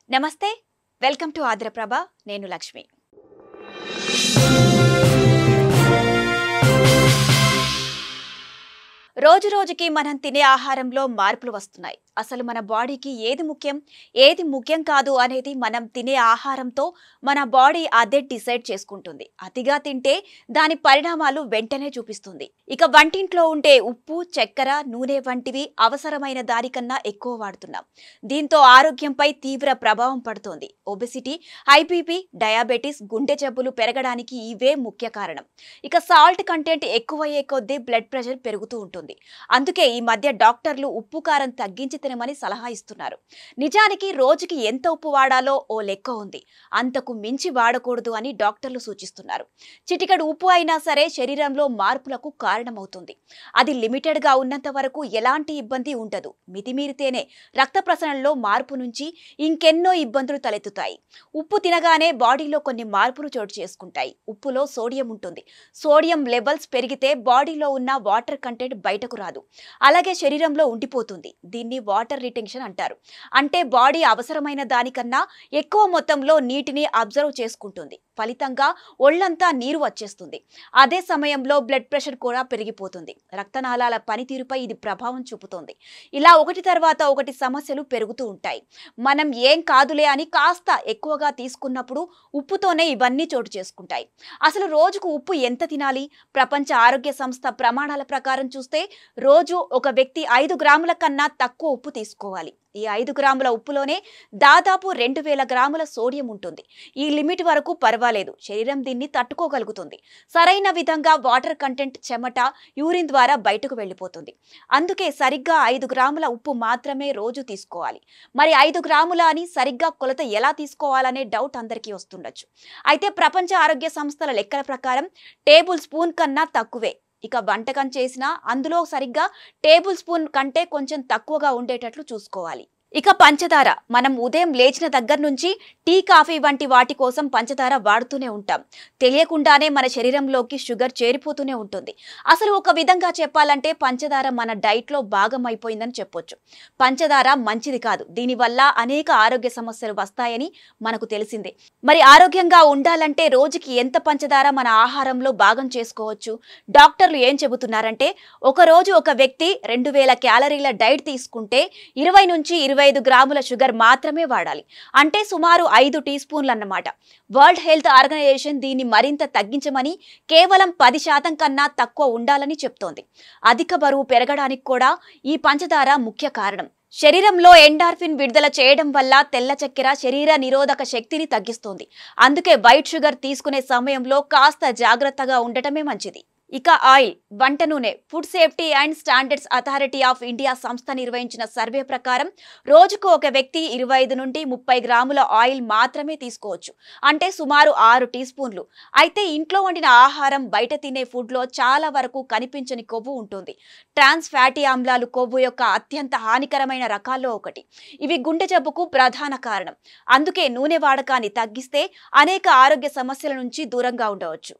నమస్తే welcome to Andhraprabha నేను లక్ష్మి రోజు రోజుకి మనం తినే ఆహారంలో మార్పులు వస్తున్నాయి. అసలు మన బాడీకి ఏది ముఖ్యం కాదు అనేది మనం తినే ఆహారంతో మన బాడీ అదే డిసైడ్ చేసుకుంటుంది. అతిగా తింటే దాని పరిణామాలు వెంటనే చూపిస్తుంది. ఇక వంటింట్లో ఉండే ఉప్పు, చక్కెర, నూనె వంటివి అవసరమైన దానికన్నా ఎక్కువ వాడుతున్నాం. దీంతో ఆరోగ్యంపై తీవ్ర ప్రభావం పడుతోంది. ఒబెసిటీ, హై బీపీ, డయాబెటీస్, గుండె జబ్బులు పెరగడానికి ఇవే ముఖ్య కారణం. ఇక సాల్ట్ కంటెంట్ ఎక్కువయ్యే కొద్దీ బ్లడ్ ప్రెషర్ పెరుగుతూ ఉంటుంది. అందుకే ఈ మధ్య డాక్టర్లు ఉప్పు కారం తగ్గించి తినమని సలహా ఇస్తున్నారు. నిజానికి రోజుకి ఎంత ఉప్పు వాడాలో ఓ లెక్క ఉంది. అంతకు మించి వాడకూడదు అని డాక్టర్లు సూచిస్తున్నారు. చిటికెడు ఉప్పు అయినా సరే శరీరంలో మార్పులకు కారణమవుతుంది. అది లిమిటెడ్ గా ఉన్నంత వరకు ఎలాంటి ఇబ్బంది ఉండదు. మితిమీరితేనే రక్త ప్రసరణలో మార్పు నుంచి ఇంకెన్నో ఇబ్బందులు తలెత్తుతాయి. ఉప్పు తినగానే బాడీలో కొన్ని మార్పులు చోటు చేసుకుంటాయి. ఉప్పులో సోడియం ఉంటుంది. సోడియం లెవెల్స్ పెరిగితే బాడీలో ఉన్న వాటర్ కంటెంట్ బయటకు రాదు. అలాగే శరీరంలో ఉండిపోతుంది. దీన్ని వాటర్ రిటెన్షన్ అంటారు. అంటే బాడీ అవసరమైన దానికన్నా ఎక్కువ మొత్తంలో నీటిని అబ్జర్వ్ చేసుకుంటుంది. ఫలితంగా ఒళ్ళంతా నీరు వచ్చేస్తుంది. అదే సమయంలో బ్లడ్ ప్రెషర్ కూడా పెరిగిపోతుంది. రక్తనాళాల పనితీరుపై ఇది ప్రభావం చూపుతుంది. ఇలా ఒకటి తర్వాత ఒకటి సమస్యలు పెరుగుతూ ఉంటాయి. మనం ఏం కాదులే అని కాస్త ఎక్కువగా తీసుకున్నప్పుడు ఉప్పుతోనే ఇవన్నీ చోటు చేసుకుంటాయి. అసలు రోజుకు ఉప్పు ఎంత తినాలి? ప్రపంచ ఆరోగ్య సంస్థ ప్రమాణాల ప్రకారం చూస్తే రోజు ఒక వ్యక్తి 5 గ్రాముల కన్నా తక్కువ ఉప్పు తీసుకోవాలి. ఈ 5 గ్రాముల ఉప్పులోనే దాదాపు 2000 గ్రాముల సోడియం ఉంటుంది. ఈ లిమిట్ వరకు పర్వాలేదు. శరీరం దీన్ని తట్టుకోగలుగుతుంది. సరైన విధంగా వాటర్ కంటెంట్ చెమట, యూరిన్ ద్వారా బయటకు వెళ్ళిపోతుంది. అందుకే సరిగ్గా 5 గ్రాముల ఉప్పు మాత్రమే రోజు తీసుకోవాలి. మరి 5 గ్రాముల అని సరిగ్గా కొలత ఎలా తీసుకోవాలనే డౌట్ అందరికీ వస్తుండొచ్చు. అయితే ప్రపంచ ఆరోగ్య సంస్థల లెక్కల ప్రకారం టేబుల్ స్పూన్ కన్నా తక్కువే. ఇక వంటకం చేసినా అందులో సరిగ్గా టేబుల్ స్పూన్ కంటే కొంచెం తక్కువగా ఉండేటట్లు చూసుకోవాలి. ఇక పంచదార, మనం ఉదయం లేచిన దగ్గర నుంచి టీ, కాఫీ వంటి వాటి కోసం పంచదార వాడుతూనే ఉంటాం. తెలియకుండానే మన శరీరంలోకి షుగర్ చేరిపోతూనే ఉంటుంది. అసలు ఒక విధంగా చెప్పాలంటే పంచదార మన డైట్లో భాగం అయిపోయిందని చెప్పొచ్చు. పంచదార మంచిది కాదు. దీనివల్ల అనేక ఆరోగ్య సమస్యలు వస్తాయని మనకు తెలిసిందే. మరి ఆరోగ్యంగా ఉండాలంటే రోజుకి ఎంత పంచదార మన ఆహారంలో భాగం చేసుకోవచ్చు? డాక్టర్లు ఏం చెబుతున్నారంటే ఒకరోజు ఒక వ్యక్తి 2000 క్యాలరీల డైట్ తీసుకుంటే 20 నుంచి 25 గ్రాముల షుగర్ మాత్రమే వాడాలి. అంటే సుమారు 5 టీ స్పూన్లు అన్నమాట. వరల్డ్ హెల్త్ ఆర్గనైజేషన్ దీన్ని మరింత తగ్గించమని, కేవలం 10% కన్నా తక్కువ ఉండాలని చెప్తోంది. అధిక బరువు పెరగడానికి కూడా ఈ పంచదార ముఖ్య కారణం. శరీరంలో ఎండార్ఫిన్ విడుదల చేయడం వల్ల తెల్ల చక్కెర శరీర నిరోధక శక్తిని తగ్గిస్తుంది. అందుకే వైట్ షుగర్ తీసుకునే సమయంలో కాస్త జాగ్రత్తగా ఉండటమే మంచిది. ఇక ఆయిల్, వంట నూనె. Food safety and standards authority of India సంస్థ నిర్వహించిన సర్వే ప్రకారం రోజుకు ఒక వ్యక్తి 25 నుండి 30 గ్రాముల ఆయిల్ మాత్రమే తీసుకోవచ్చు. అంటే సుమారు 6 టీ స్పూన్లు. అయితే ఇంట్లో వండిన ఆహారం, బయట తినే ఫుడ్లో చాలా వరకు కనిపించని కొవ్వు ఉంటుంది. ట్రాన్స్ ఫ్యాటీ ఆమ్లాలు కొవ్వు యొక్క అత్యంత హానికరమైన రకాల్లో ఒకటి. ఇవి గుండె జబ్బుకు ప్రధాన కారణం. అందుకే నూనె వాడకాన్ని తగ్గిస్తే అనేక ఆరోగ్య సమస్యల నుంచి దూరంగా ఉండవచ్చు.